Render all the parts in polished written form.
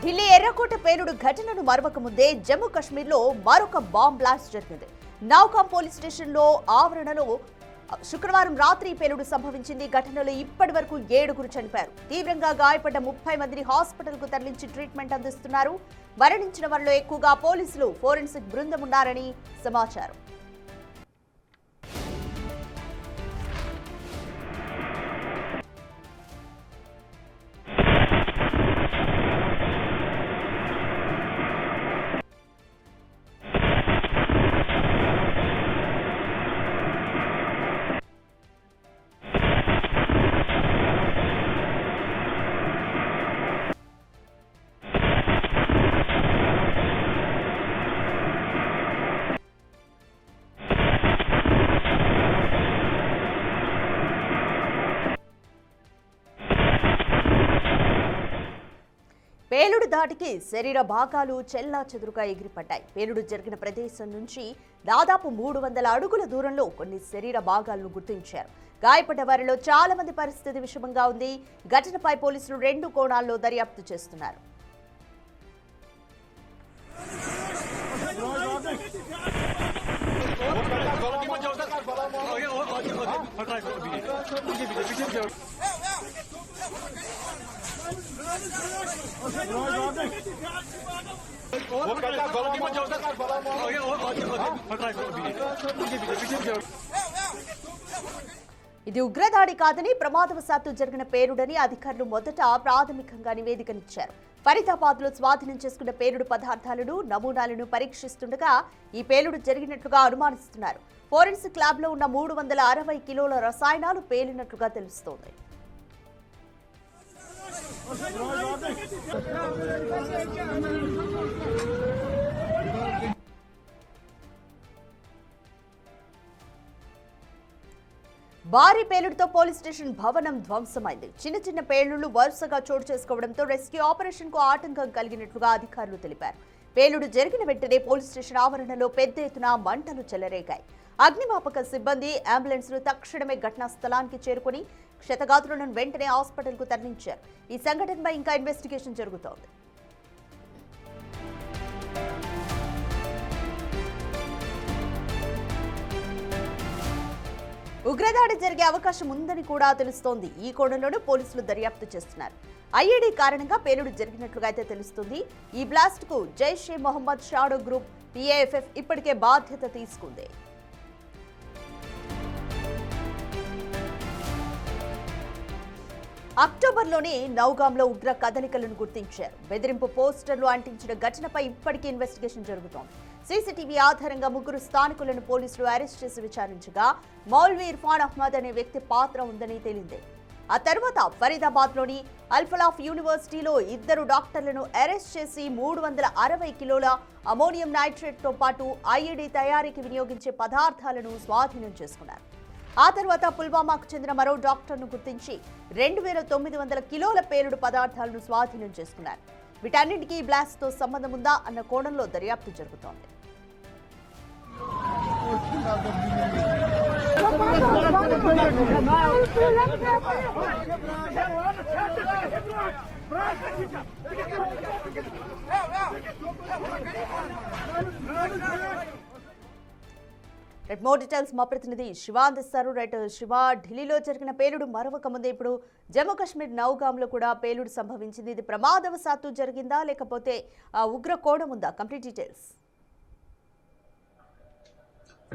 ఢిల్లీ ఎర్రకోట పేలుడు ఘటనను మరవక ముందే జమ్మూ కాశ్మీర్లో మరొక బాంబ్ బ్లాస్ట్ జరిగింది. నౌకాం పోలీస్ స్టేషన్లో ఆవరణలో శుక్రవారం రాత్రి పేలుడు సంభవించింది. ఘటనలో ఇప్పటి వరకు 7గురు చనిపోయారు. తీవ్రంగా గాయపడ్డ 30 మందిని హాస్పిటల్ కు తరలించి ట్రీట్మెంట్ అందిస్తున్నారు. మరణించిన వారిలో ఎక్కువగా పోలీసులు, ఫోరెన్సిక్ బృందం ఉన్నారని సమాచారం. పేలుడు దాటికి శరీర భాగాలు చెల్లాచెదురుగా ఎగిరిపడ్డాయి. పేలుడు జరిగిన ప్రదేశం నుంచి దాదాపు 300 అడుగుల దూరంలో కొన్ని శరీర భాగాలను గుర్తించారు. గాయపడ్డ వారిలో చాలా మంది పరిస్థితి విషమంగా ఉంది. ఘటనపై పోలీసులు 2 కోణాల్లో దర్యాప్తు చేస్తున్నారు. ఇది ఉగ్రదాడి కాదని, ప్రమాదవశాత్తు జరిగిన పేలుడని అధికారులు మొదట ప్రాథమికంగా నివేదికనిచ్చారు. ఫరీదాబాద్ లో స్వాధీనం చేసుకున్న పేలుడు పదార్థాలను, నమూనాలను పరీక్షిస్తుండగా ఈ పేలుడు జరిగినట్లుగా అనుమానిస్తున్నారు. ఫోరెన్సిక్ ల్యాబ్ లో ఉన్న 360 కిలోల రసాయనాలు పేలినట్లుగా తెలుస్తోంది. భారీ పేలుడుతో పోలీస్ స్టేషన్ భవనం ధ్వంసమైంది. చిన్న పేలుళ్లు వరుసగా చోటు చేసుకోవడంతో రెస్క్యూ ఆపరేషన్ కు ఆటంకం కలిగినట్లుగా అధికారులు తెలిపారు. పేలుడు జరిగిన వెంటనే పోలీస్ స్టేషన్ ఆవరణలో పెద్ద ఎత్తున మంటలు చెలరేగాయి. అగ్నిమాపక సిబ్బంది, అంబులెన్స్లు తక్షణమే ఘటనా స్థలానికి చేరుకుని క్షతగాత్రులను వెంటనే హాస్పిటల్ కు తరలించారు. ఈ సంఘటనపై ఇంకా ఇన్వెస్టిగేషన్ జరుగుతోంది. ఉగ్రదాడి జరిగే అవకాశం ఉందని కూడా తెలుస్తోంది. ఈ కోణంలోనూ పోలీసులు దర్యాప్తు చేస్తున్నారు. ఐఈడీ కారణంగా పేలుడు జరిగినట్లుగా అయితే తెలుస్తుంది. ఈ బ్లాస్ట్ కు Jaishe Mohammed shadow group PAFF ఇప్పటికే బాధ్యత తీసుకుంది. అక్టోబర్లోనే నౌగాంలో ఉగ్ర కదలికలను గుర్తించారు. బెదిరింపు పోస్టర్లు అంటించిన ఘటనపై ఇప్పటికీ ఇన్వెస్టిగేషన్ జరుగుతోంది. సీసీటీవీ ఆధారంగా 3 స్థానికులను పోలీసులు అరెస్ట్ చేసి విచారించగా మౌల్వీ ఇర్ఫాన్ అహ్మద్ అనే వ్యక్తి పాత్ర ఉందని తేలింది. ఆ తర్వాత ఫరీదాబాద్లోని అల్ఫలాహ్ యూనివర్సిటీలో 2 డాక్టర్లను అరెస్ట్ చేసి 360 కిలోల అమోనియం నైట్రేట్తో పాటు ఐఈడీ తయారీకి వినియోగించే పదార్థాలను స్వాధీనం చేసుకున్నారు. ఆ తర్వాత పుల్వామాకు చెందిన మరో డాక్టర్ను గుర్తించి 2900 కిలోల పేలుడు పదార్థాలను స్వాధీనం చేసుకున్నారు. వీటన్నింటికీ బ్లాస్ట్తో సంబంధం ఉందా అన్న కోణంలో దర్యాప్తు జరుగుతోంది. మోర్ డీటెయిల్స్ మా ప్రతినిధి శివ అందిస్తారు. శివ, ఢిల్లీలో జరిగిన పేలుడు మరొక ముందే ఇప్పుడు జమ్మూ కాశ్మీర్ నౌగాంలో కూడా పేలుడు సంభవించింది. ఇది ప్రమాదవశాత్తు జరిగిందా లేకపోతే ఉగ్ర కోణం ఉందా? Complete details.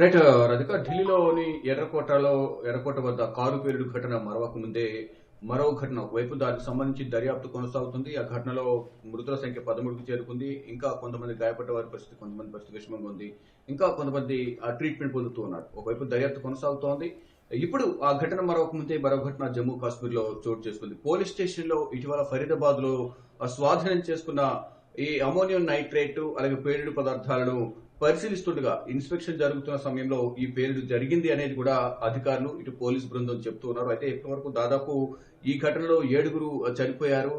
రైట్ రజిక, ఢిల్లీలోని ఎర్రకోట వద్ద కారు పేలుడు ఘటన మరొక ముందే మరో ఘటన వైపు దానికి సంబంధించి దర్యాప్తు కొనసాగుతుంది. ఆ ఘటనలో మృతుల సంఖ్య 13కు చేరుకుంది. ఇంకా కొంతమంది గాయపడ్డ వారి పరిస్థితి, కొంతమంది పరిస్థితి విషమంగా ఉంది. ఇంకా కొంతమంది ట్రీట్మెంట్ పొందుతూ ఉన్నారు. ఒకవైపు దర్యాప్తు కొనసాగుతోంది. ఇప్పుడు ఆ ఘటన మరొక ముందే మరో ఘటన జమ్మూ కాశ్మీర్ లో చోటు చేసుకుంది. పోలీస్ స్టేషన్ లో ఇటీవల ఫరీదాబాద్ లో స్వాధీనం చేసుకున్న ఈ అమోనియం నైట్రేట్ అలాగే పేలుడు పదార్థాలను పరిశీలిస్తుండగా ఇన్స్పెక్షన్ జరుగుతున్న సమయంలో ఈ పేలుడు జరిగింది అనేది కూడా అధికారులు, ఇటు పోలీసు బృందం చెప్తూ ఉన్నారు. అయితే ఇప్పటివరకు దాదాపు ఈ ఘటనలో 7గురు చనిపోయారు,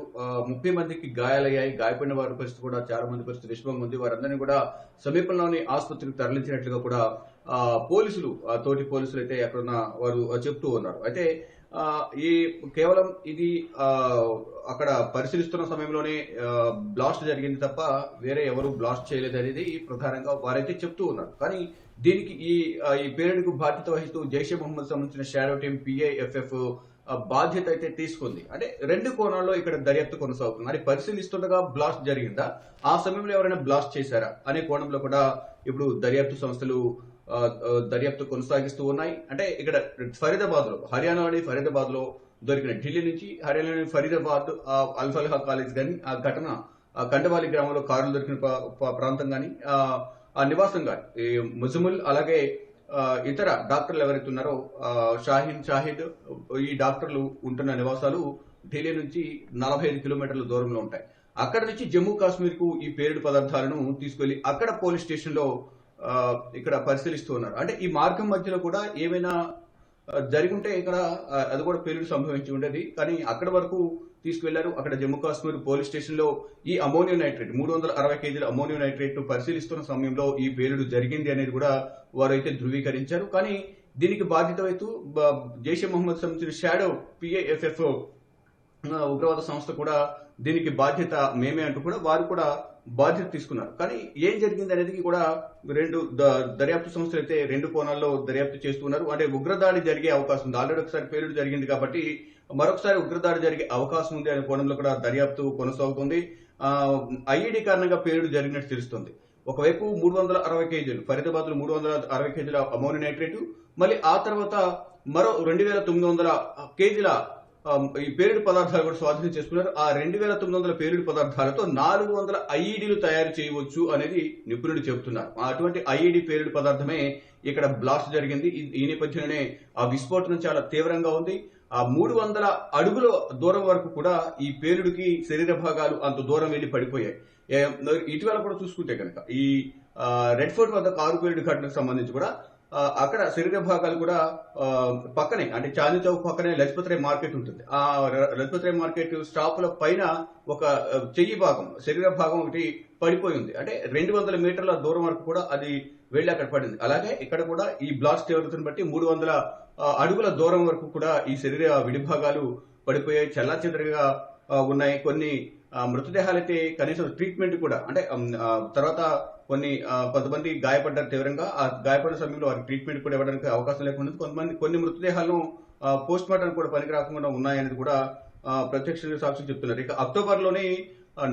30 మందికి గాయాలయ్యాయి. గాయపడిన వారి పరిస్థితి కూడా చాలా మంది పరిస్థితి విషమంగా ఉంది. వారందరినీ కూడా సమీపంలోని ఆసుపత్రికి తరలించినట్లుగా కూడా పోలీసులు, తోటి పోలీసులు అయితే అక్కడున్న వారు చెప్తూ ఉన్నారు. అయితే ఈ కేవలం ఇది అక్కడ పరిశీలిస్తున్న సమయంలోనే బ్లాస్ట్ జరిగింది తప్ప వేరే ఎవరు బ్లాస్ట్ చేయలేదు అనేది ప్రధానంగా వారైతే చెప్తూ ఉన్నారు. కానీ దీనికి ఈ పేలుడుకు బాధ్యత వహిస్తూ జైషే మహమ్మద్ సంబంధించిన షాడో టీం పిఐఎఫ్ఎఫ్ బాధ్యత అయితే తీసుకుంది. అంటే రెండు కోణాల్లో ఇక్కడ దర్యాప్తు కొనసాగుతుంది. అంటే పరిశీలిస్తుండగా బ్లాస్ట్ జరిగిందా, ఆ సమయంలో ఎవరైనా బ్లాస్ట్ చేశారా అనే కోణంలో కూడా ఇప్పుడు దర్యాప్తు సంస్థలు దర్యాప్తు కొనసాగిస్తూ ఉన్నాయి. అంటే ఇక్కడ ఫరీదాబాద్ లో, హర్యానాలోని ఫరీదాబాద్ లో దొరికిన ఢిల్లీ నుంచి హర్యానాలోని ఫరీదాబాద్ అల్ఫల్హా కాలేజ్ గాని ఆ ఘటన కండవాలి గ్రామంలో కారులు దొరికిన ప్రాంతం గాని ఆ నివాసం గాని ముజముల్ అలాగే ఇతర డాక్టర్లు ఎవరైతే ఉన్నారో షాహిద్ ఈ డాక్టర్లు ఉంటున్న నివాసాలు ఢిల్లీ నుంచి 45 కిలోమీటర్ల దూరంలో ఉంటాయి. అక్కడ నుంచి జమ్మూ కాశ్మీర్ కు ఈ పేలుడు పదార్థాలను తీసుకెళ్లి అక్కడ పోలీస్ స్టేషన్ లో ఇక్కడ పరిశీలిస్తూ ఉన్నారు. అంటే ఈ మార్గం మధ్యలో కూడా ఏమైనా జరిగుంటే ఇక్కడ అది కూడా పేలుడు సంభవించి ఉండేది. కానీ అక్కడ వరకు తీసుకువెళ్లారు. అక్కడ జమ్మూ కాశ్మీర్ పోలీస్ స్టేషన్ లో ఈ అమోనియం నైట్రేట్ 360 కేజీల అమోనియం నైట్రేట్ పరిశీలిస్తున్న సమయంలో ఈ పేలుడు జరిగింది అనేది కూడా వారైతే ధృవీకరించారు. కానీ దీనికి బాధ్యత వహిస్తూ జైషే మహమ్మద్ సంబంధించిన షాడో పిఐఎఫ్ఎఫ్ ఉగ్రవాద సంస్థ కూడా దీనికి బాధ్యత మేమే అంటూ కూడా వారు కూడా బాధ్యత తీసుకున్నారు. కానీ ఏం జరిగింది అనేది కూడా రెండు దర్యాప్తు సంస్థలు అయితే రెండు కోణాల్లో దర్యాప్తు చేస్తున్నారు. అంటే ఉగ్రదాడి జరిగే అవకాశం ఉంది. ఆల్రెడీ ఒకసారి పేలుడు జరిగింది కాబట్టి మరొకసారి ఉగ్రదాడి జరిగే అవకాశం ఉంది అనే కోణంలో కూడా దర్యాప్తు కొనసాగుతుంది. ఐఈడీ కారణంగా పేలుడు జరిగినట్టు తెలుస్తుంది. ఒకవైపు 360 కేజీలు ఫరీదాబాద్ లో 360 కేజీల అమోనియం నైట్రేట్, మళ్ళీ ఆ తర్వాత మరో 2900 కేజీల ఈ పేలుడు పదార్థాలు కూడా స్వాధీనం చేసుకున్నారు. ఆ 2900 పేలుడు పదార్థాలతో 400 ఐఈడీలు తయారు చేయవచ్చు అనేది నిపుణులు చెబుతున్నారు. అటువంటి ఐఈడీ పేలుడు పదార్థమే ఇక్కడ బ్లాస్ట్ జరిగింది. ఈ నేపథ్యంలోనే ఆ విస్ఫోటనం చాలా తీవ్రంగా ఉంది. ఆ 300 అడుగుల దూరం వరకు కూడా ఈ పేలుడికి శరీర భాగాలు అంత దూరం వెళ్లి పడిపోయాయి. ఇటీవల కూడా చూసుకుంటే కనుక ఈ రెడ్ ఫోర్ట్ వద్ద కారు పేలుడు ఘటనకు సంబంధించి కూడా అక్కడ శరీర భాగాలు కూడా పక్కనే, అంటే చాందీ చౌక్ పక్కనే లజపత్ రాయ్ మార్కెట్ ఉంటుంది. ఆ లజపత్ రాయ్ మార్కెట్ స్టాపుల పైన ఒక చెయ్యి భాగం, శరీర భాగం ఒకటి పడిపోయి ఉంది. అంటే 200 మీటర్ల దూరం వరకు కూడా అది వెళ్లి అక్కడ పడింది. అలాగే ఇక్కడ కూడా ఈ బ్లాస్ట్ తీవ్రతను బట్టి 300 అడుగుల దూరం వరకు కూడా ఈ శరీర విడిభాగాలు పడిపోయాయి, చెల్లాచెదరుగా ఉన్నాయి. కొన్ని మృతదేహాలైతే కనీసం ట్రీట్మెంట్ కూడా, అంటే తర్వాత కొంతమంది గాయపడ్డారు తీవ్రంగా. ఆ గాయపడిన సమయంలో వారికి ట్రీట్మెంట్ కూడా ఇవ్వడానికి అవకాశం లేకుండా కొన్ని మృతదేహాలను పోస్ట్ మార్టం కూడా పనికి రాకుండా ఉన్నాయనేది కూడా ప్రత్యక్ష సాక్షులు చెప్తున్నారు. ఇక అక్టోబర్ లోనే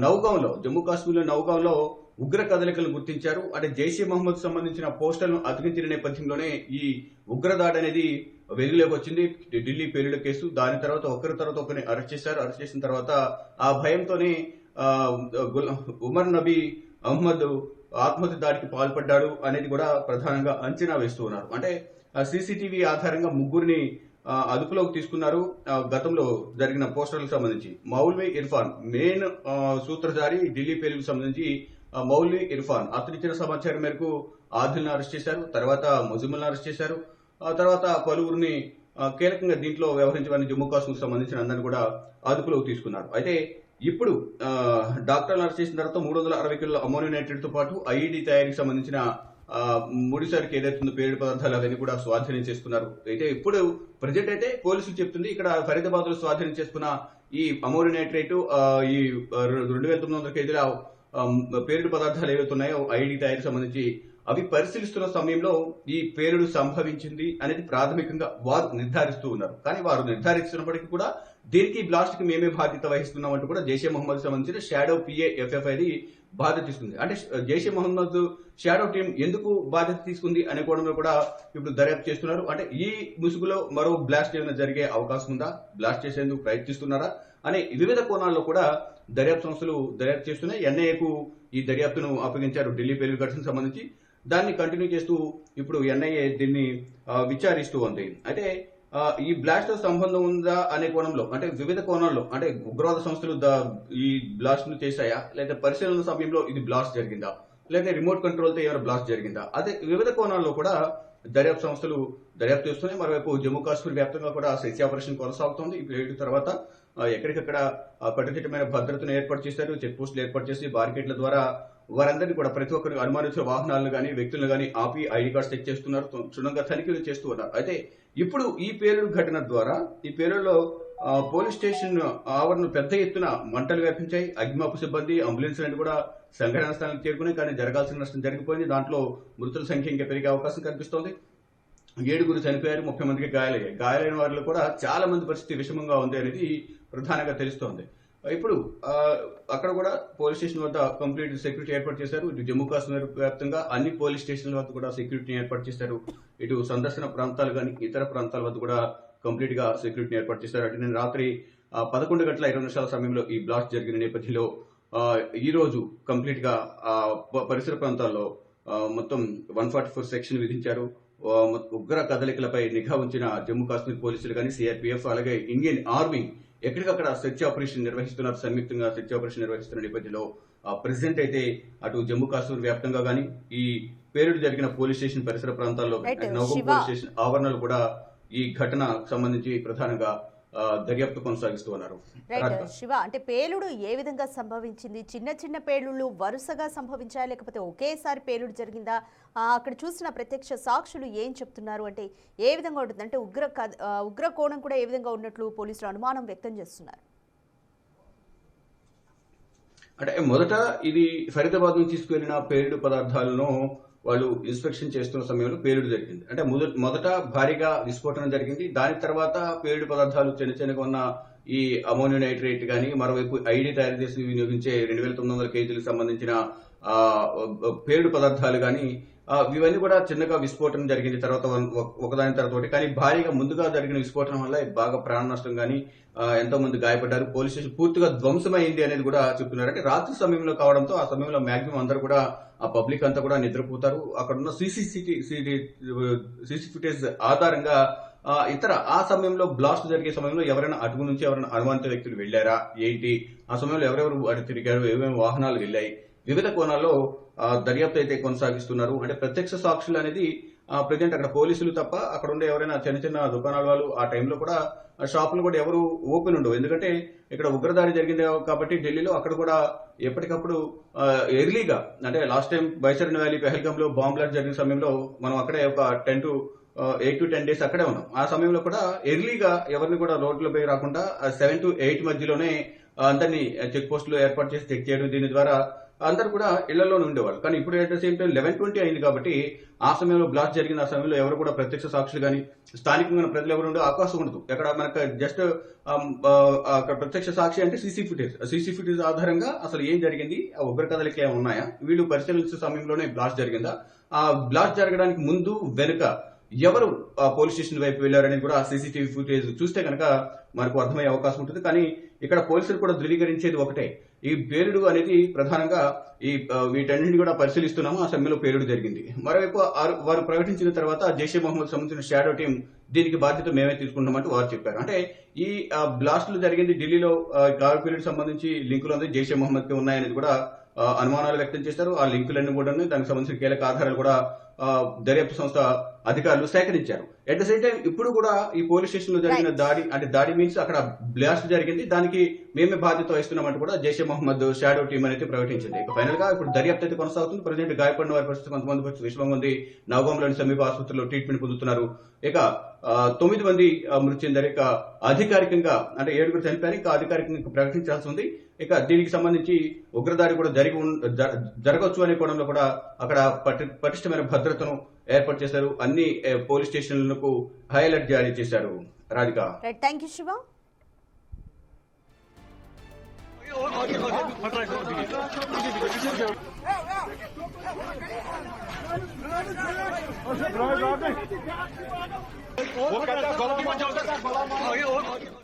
నౌగాంలో, జమ్మూ కాశ్మీర్ లో నౌగాంలో ఉగ్ర కదలికలను గుర్తించారు. అంటే జైషే మహమ్మద్ సంబంధించిన పోస్టర్లను అతికించిన నేపథ్యంలోనే ఈ ఉగ్రదాడి అనేది వెలుగులోకి వచ్చింది. ఢిల్లీ పేలుడు కేసు, దాని తర్వాత ఒకరి తర్వాత ఒకరిని అరెస్ట్ చేశారు. అరెస్ట్ చేసిన తర్వాత ఆ భయంతోనే ఉమర్ నబీ అహ్మద్ ఆత్మహత్య దాడికి పాల్పడ్డాడు అనేది కూడా ప్రధానంగా అంచనా వేస్తూ ఉన్నారు. అంటే సీసీటీవీ ఆధారంగా ముగ్గురిని అదుపులోకి తీసుకున్నారు. గతంలో జరిగిన పోస్టర్లకు సంబంధించి మౌల్వీ ఇర్ఫాన్ మెయిన్ సూత్రధారి, ఢిల్లీ పేలుడుకు సంబంధించి మౌల్వీ ఇర్ఫాన్ అతనిచ్చిన సమాచారం మేరకు ఆదిల్ను అరెస్ట్ చేశారు. తర్వాత ముజముల్ని అరెస్ట్ చేశారు. ఆ తర్వాత పలువురిని కీలకంగా దీంట్లో వ్యవహరించడానికి జమ్మూ కాశ్మీర్ సంబంధించిన అందరినీ కూడా అదుపులోకి తీసుకున్నారు. అయితే ఇప్పుడు డాక్టర్లు అరెస్ట్ చేసిన తర్వాత 360 కిలోల అమోనియం నైట్రేట్ తో పాటు ఐఈడీ తయారీకి సంబంధించిన ముడిసరికి ఏదైతుందో పేలుడు పదార్థాలు అవన్నీ కూడా స్వాధీనం చేసుకున్నారు. అయితే ఇప్పుడు ప్రజెంట్ అయితే పోలీసులు చెప్తుంది ఇక్కడ ఫరీదాబాద్ లో స్వాధీనం చేసుకున్న ఈ అమోనియం నైట్రేట్, ఈ 2900 కేజీల పేలుడు పదార్థాలు ఏవైతే ఉన్నాయో ఐఈడీ తయారీకి సంబంధించి అవి పరిశీలిస్తున్న సమయంలో ఈ పేలుడు సంభవించింది అనేది ప్రాథమికంగా వారు నిర్ధారిస్తూ ఉన్నారు. కానీ వారు నిర్ధారిస్తున్నప్పటికీ కూడా దీనికి బ్లాస్ట్ కి మేమే బాధ్యత వహిస్తున్నామంటూ కూడా జైషే మహమ్మద్ సంబంధించిన షాడో పిఐఎఫ్ఎఫ్ అనేది బాధ్యత తీసుకుంది. అంటే జైషే మహమ్మద్ షాడో టీం ఎందుకు బాధ్యత తీసుకుంది అనే కోణంలో కూడా ఇప్పుడు దర్యాప్తు చేస్తున్నారు. అంటే ఈ ముసుగులో మరో బ్లాస్ట్ ఏమైనా జరిగే అవకాశం ఉందా, బ్లాస్ట్ చేసేందుకు ప్రయత్నిస్తున్నారా అనే వివిధ కోణాల్లో కూడా దర్యాప్తు సంస్థలు దర్యాప్తు చేస్తున్నాయి. ఎన్ఐఏకు ఈ దర్యాప్తును అప్పగించారు ఢిల్లీ పేలుడు ఘటనకు సంబంధించి. దాన్ని కంటిన్యూ చేస్తూ ఇప్పుడు ఎన్ఐఏ దీన్ని విచారిస్తూ ఉంది. అయితే ఈ బ్లాస్ట్ తో సంబంధం ఉందా అనే కోణంలో, అంటే వివిధ కోణాల్లో, అంటే ఉగ్రవాద సంస్థలు ఈ బ్లాస్ట్ ను చేశాయా, లేదా పరిశీలన సమయంలో ఇది బ్లాస్ట్ జరిగిందా, లేదా రిమోట్ కంట్రోల్ తో ఏమైనా బ్లాస్ట్ జరిగిందా, అదే వివిధ కోణాల్లో కూడా దర్యాప్తు సంస్థలు దర్యాప్తు చేస్తున్నాయి. మరోవైపు జమ్మూ కాశ్మీర్ వ్యాప్తంగా కూడా సెర్చ్ ఆపరేషన్ కొనసాగుతోంది. ఈ పేలుడు తర్వాత ఎక్కడికక్కడ కట్టుదిట్టమైన భద్రతను ఏర్పాటు చేశారు. చెక్ పోస్టులు ఏర్పాటు చేసి బారికేడ్ల ద్వారా వారందరినీ కూడా ప్రతి ఒక్కరు అనుమానించిన వాహనాలను గానీ వ్యక్తులను గానీ ఆపి ఐడి కార్డ్స్ చెక్ చేస్తున్నారు, క్షుణ్ణంగా తనిఖీలు చేస్తూ ఉన్నారు. అయితే ఇప్పుడు ఈ పేలుడు ఘటన ద్వారా ఈ పేలుడులో పోలీస్ స్టేషన్ ఆవరణ పెద్ద ఎత్తున మంటలు వ్యాపించాయి. అగ్నిమాపక సిబ్బంది, అంబులెన్స్ అన్ని కూడా సంఘటనా స్థలానికి చేరుకున్నాయి. కానీ జరగాల్సిన నష్టం జరిగిపోయింది. దాంట్లో మృతుల సంఖ్య ఇంకా పెరిగే అవకాశం కనిపిస్తోంది. 7 చనిపోయారు, 30 మందికి గాయాలయ్యాయి. గాయాలైన వారిలో కూడా చాలా మంది పరిస్థితి విషమంగా ఉంది అనేది ప్రధానంగా తెలుస్తోంది. ఇప్పుడు అక్కడ కూడా పోలీస్ స్టేషన్ వద్ద కంప్లీట్ సెక్యూరిటీ ఏర్పాటు చేశారు. ఇటు జమ్మూ కాశ్మీర్ వ్యాప్తంగా అన్ని పోలీస్ స్టేషన్ల వద్ద కూడా సెక్యూరిటీని ఏర్పాటు చేశారు. ఇటు సందర్శన ప్రాంతాలు కానీ ఇతర ప్రాంతాల వద్ద కూడా కంప్లీట్ గా సెక్యూరిటీని ఏర్పాటు చేశారు. అటు నేను రాత్రి 11:20 సమయంలో ఈ బ్లాస్ట్ జరిగిన నేపథ్యంలో ఈ రోజు కంప్లీట్ గా పరిసర ప్రాంతాల్లో మొత్తం 144 సెక్షన్ విధించారు. ఉగ్ర కదలికలపై నిఘా ఉంచిన జమ్మూ కాశ్మీర్ పోలీసులు కానీ, సిఆర్పీఎఫ్, అలాగే ఇండియన్ ఆర్మీ ఎక్కడికక్కడ సెర్చ్ ఆపరేషన్ నిర్వహిస్తున్నారు. సంయుక్తంగా సెర్చ్ ఆపరేషన్ నిర్వహిస్తున్న నేపథ్యంలో ప్రెసిడెంట్ అయితే అటు జమ్మూ కాశ్మీర్ వ్యాప్తంగా కానీ ఈ పేలుడు జరిగిన పోలీస్ స్టేషన్ పరిసర ప్రాంతాల్లో నవగం పోలీస్ స్టేషన్ ఆవరణలు కూడా ఈ ఘటనకు సంబంధించి ప్రధానంగా దర్యాప్తు కొనసాగిస్తూ ఉన్నారు. శివ, అంటే పేలుడు ఏ విధంగా సంభవించింది? చిన్న చిన్న పేలుళ్లు వరుసగా సంభవించాయా, లేకపోతే ఒకేసారి పేలుడు జరిగిందా? అక్కడ చూసిన ప్రత్యక్ష సాక్షులు ఏం చెప్తున్నారు? అంటే ఏ విధంగా ఉంటుంది? అంటే ఉగ్ర కోణం కూడా ఏ విధంగా ఉన్నట్లు పోలీసులు అనుమానం వ్యక్తం చేస్తున్నారు. అంటే మొదట ఇది ఫరీదాబాద్ నుంచి తీసుకువెళ్లిన పేలుడు పదార్థాలను వాళ్ళు ఇన్స్పెక్షన్ చేస్తున్న సమయంలో పేలుడు జరిగింది. అంటే మొదట భారీగా విస్ఫోటనం జరిగింది. దాని తర్వాత పేలుడు పదార్థాలు చిన్నగా ఉన్న ఈ అమోనియం నైట్రేట్ గానీ, మరోవైపు ఐడి తయారు చేసి వినియోగించే 2900 కేజీలకు సంబంధించిన పేలుడు పదార్థాలు గానీ ఇవన్నీ కూడా చిన్నగా విస్ఫోటనం జరిగింది. తర్వాత ఒకదాని తర్వాత ఒకటి. కానీ భారీగా ముందుగా జరిగిన విస్ఫోటనం వల్ల బాగా ప్రాణ నష్టం గానీ, ఎంతో మంది గాయపడ్డారు. పోలీస్ స్టేషన్ పూర్తిగా ధ్వంసమైంది అనేది కూడా చెప్తున్నారు. అంటే రాత్రి సమయంలో కావడంతో ఆ సమయంలో మాక్సిమం అందరూ కూడా ఆ పబ్లిక్ అంతా కూడా నిద్రపోతారు. అక్కడ ఉన్న సీసీ ఫుటేజ్ ఆధారంగా ఆ సమయంలో బ్లాస్ట్ జరిగే సమయంలో ఎవరైనా అటుగు నుంచి ఎవరైనా అనుమానిత వ్యక్తులు వెళ్లారా ఏంటి, ఆ సమయంలో ఎవరెవరు అటు తిరిగారు, ఏమేమి వాహనాలు వెళ్లాయి, వివిధ కోణాల్లో దర్యాప్తు అయితే కొనసాగిస్తున్నారు. అంటే ప్రత్యక్ష సాక్షులు అనేది ప్రజెంట్ అక్కడ పోలీసులు తప్ప అక్కడ ఉండే ఎవరైనా చిన్న చిన్న దుకాణాల వాళ్ళు ఆ టైంలో కూడా షాపులు కూడా ఎవరు ఓపెన్ ఉండవు. ఎందుకంటే ఇక్కడ ఉగ్రదాడి జరిగింది కాబట్టి ఢిల్లీలో అక్కడ కూడా ఎప్పటికప్పుడు ఎర్లీగా, అంటే last time Baisaran valley Pahalgam లో బాంబ్ బ్లాస్ట్ జరిగిన సమయంలో మనం అక్కడే ఒక 8 to 10 days అక్కడే ఉన్నాం. ఆ సమయంలో కూడా ఎర్లీగా ఎవరిని కూడా రోడ్లపై రాకుండా 7 to 8 మధ్యలోనే అందరినీ చెక్ పోస్టులు ఏర్పాటు చేసి చెక్ చేయడం, దీని ద్వారా అందరూ కూడా ఇళ్లలోనే ఉండేవాళ్ళు. కానీ ఇప్పుడు ఎట్ ద సేమ్ టైం 11:20 అయింది కాబట్టి ఆ సమయంలో బ్లాస్ట్ జరిగిన ఆ సమయంలో ఎవరు కూడా ప్రత్యక్ష సాక్షులు కానీ స్థానికంగా ప్రజలు ఎవరు ఉండే అవకాశం ఉండదు. ఎక్కడ మనకు జస్ట్ అక్కడ ప్రత్యక్ష సాక్షి అంటే సీసీ ఫుటేజ్ ఆధారంగా అసలు ఏం జరిగింది, ఆ ఉగ్ర కదలిక ఏమైనా ఉన్నాయా, వీళ్ళు పరిశీలించే సమయంలోనే బ్లాస్ట్ జరిగిందా, ఆ బ్లాస్ట్ జరగడానికి ముందు వెనుక ఎవరు పోలీస్ స్టేషన్ వైపు వెళ్లారనేది కూడా సీసీటీవీ ఫుటేజ్ చూస్తే కనుక మనకు అర్థమయ్యే అవకాశం ఉంటుంది. కానీ ఇక్కడ పోలీసులు కూడా ధృవీకరించేది ఒకటే, ఈ పేలుడు అనేది ప్రధానంగా వీటన్నింటినీ కూడా పరిశీలిస్తున్నాము, ఆ సమయంలో పేలుడు జరిగింది. మరోవైపు వారు ప్రకటించిన తర్వాత జైషే మహమ్మద్ సంబంధించిన షాడో టీం దీనికి బాధ్యత మేమే తీసుకుంటామంటూ వారు చెప్పారు. అంటే ఈ బ్లాస్టులు జరిగింది ఢిల్లీలో పేలుడు సంబంధించి లింకులు ఉంది, జైషే మహమ్మద్ కి ఉన్నాయనేది కూడా అనుమానాలు వ్యక్తం చేశారు. ఆ లింకులన్నీ కూడా దానికి సంబంధించిన కీలక ఆధారాలు కూడా దర్యాప్తు సంస్థ అధికారులు సేకరించారు. ఎట్ ద సేమ్ టైం ఇప్పుడు కూడా ఈ పోలీస్ స్టేషన్ లో జరిగిన దాడి మీన్స్ అక్కడ బ్లాస్ట్ జరిగింది, దానికి మేమే బాధ్యత వహిస్తున్నామంటూ కూడా జైషే మహమ్మద్ షాడో టీం అనేది ప్రకటించింది. ఇక ఫైనల్ గా ఇప్పుడు దర్యాప్తు అయితే కొనసాగుతుంది. ప్రజెంట్ గాయపడిన వారి పరిస్థితి కొంతమంది విషమంగా ఉంది. నవగాంలోని సమీప ఆసుపత్రిలో ట్రీట్మెంట్ పొందుతున్నారు. ఇక 9 మంది మృతి చెందారు. ఇక అధికారికంగా అంటే 7 చనిపోయారు. ఇక అధికారికంగా ప్రకటించాల్సి ఉంది. ఇక దీనికి సంబంధించి ఉగ్రదాడి కూడా జరగవచ్చు అనే కోణంలో కూడా అక్కడ పటిష్టమైన భద్రతను ఏర్పాటు చేశారు. అన్ని పోలీస్ స్టేషన్లకు హై అలర్ట్ జారీ చేశారు. Radhika, thank you Shiva. वो कहता है